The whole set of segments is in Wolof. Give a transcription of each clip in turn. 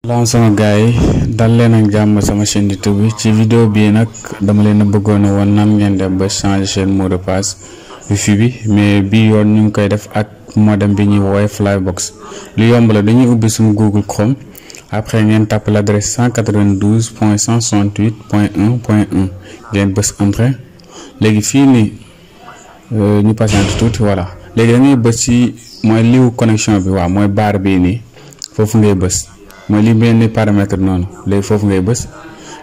Salam sama gaay dal leen ak jàmm sama chaîne YouTube bi ci vidéo bi nag dama leen a bëggoon woon nan ngeen def ba changer seen mot de passe wifi bi mais bi yoon ñu ngi koy def ak modem bi ñuy woowee Flybox lu yomb la dañuy ubbi suñu Google Chrome après ngeen tàpp l'adresse 192.168.1.1 ngeen bës entrée léegi fii nii ñu patiente tuuti voilà léegi dañuy bës ci mooy liwu connexion bi waaw mooy barre bii nii foofu ngay bës mooy li benn paramètre noonu léegi foofu ngay bës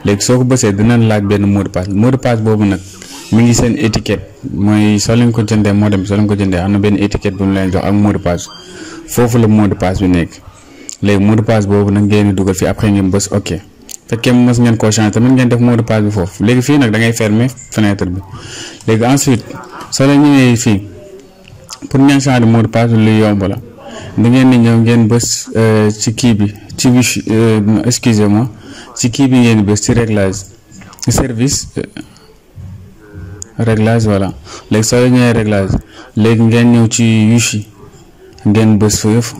léegi soo ko bësee dinañ laaj benn mot de passe boobu nag mi ngi seen étiquette mooy soo leen ko jëndee modem bi soo leen ko jëndee am na benn étiquette bu mu leen jox ak mot de passe foofu la mot de passe bi nekk léegi mot de passe boobu nag ngeen di dugal fii après ngeen bës ok fekkee mos ngeen koo changer tamit ngeen def mot de passe bi foofu léegi fii nag da ngay fermer fenêtre bi léegi ensuite soo leen ñëwee fii pour ngeen changer mot de passe bi lu yomb la da ngeen di ñëw ngeen bës ci kii bi ci wifi excusez-moi ci kii bi ngeen bës ci réglage service réglage voilà léegi soo ñëwee réglage léegi ngeen ñëw ci wifi ngeen bës foofu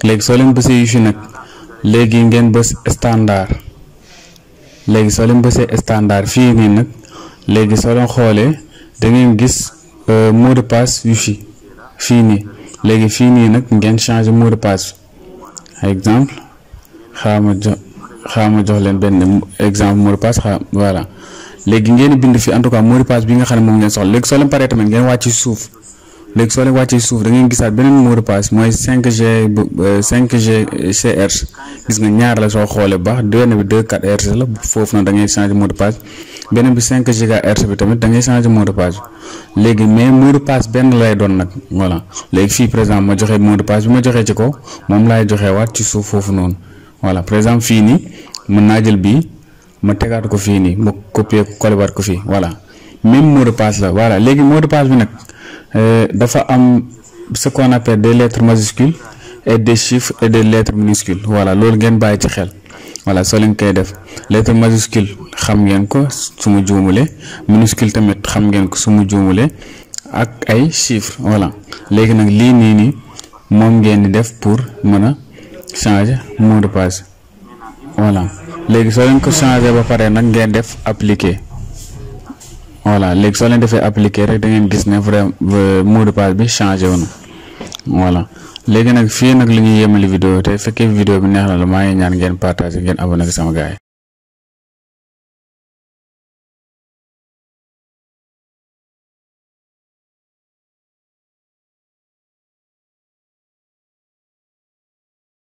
léegi soo leen bësee wifi nag léegi ngeen bës standard léegi soo leen bësee standard fii nii nag léegi soo leen xoolee da ngeen gis mot de passe wifi fii nii léegi fii nii nag ngeen changer mot de passe exemple xaama jox leen benn exemple mot de passe voilà léegi ngeen bind fi en tout cas mot de passe bi nga xam ne moom ngeen soxla léegi soo leen paree tamit ngeen wàcc suuf léegi soo leen wàccee suuf da ngeen gisaat beneen mot de passe mooy 5G CR gis nga ñaar la soo xoolee baax benn bi 2/4 la foofu nag da ngay changer mot de passe beneen bi 5 GHz bi tamit da ngay changer mot de passe léegi mais mot de passe benn lay doon nag voilà léegi fii par exemple ma joxe mot de passe bi ma joxee ci kaw moom laay joxe waat ci suuf foofu noonu voilà par exemple fii nii mën naa jël bii ma tegaat ko fii nii ma copier ko coller waat ko fii voilà même mot de passe la voilà léegi mot de passe bi nag dafa am ce qu'on appelle des lettres majuscules et des chiffres et des lettres minuscules voilà loolu ngeen bàyyi ci xel voilà soo leen koy def lettre majuscule xam ngeen ko su ma juumulee minuscule tamit xam ngeen ko su ma juumulee ak ay chiffres voilà léegi nag lii nii moom ngeen di def pour mën a changer mot de passe voilà léegi soo leen ko changer ba pare nag ngeen def appliquer voilà léegi soo leen defee appliquer rek da ngeen gis ne vrai mot de passe bi changé wu na voilà léegi nag fii nag li ñuy yemali vidéo te fekkee vidéo bi neex na la maa ngi ñaan ngeen partager ngeen abonné ak sama gaay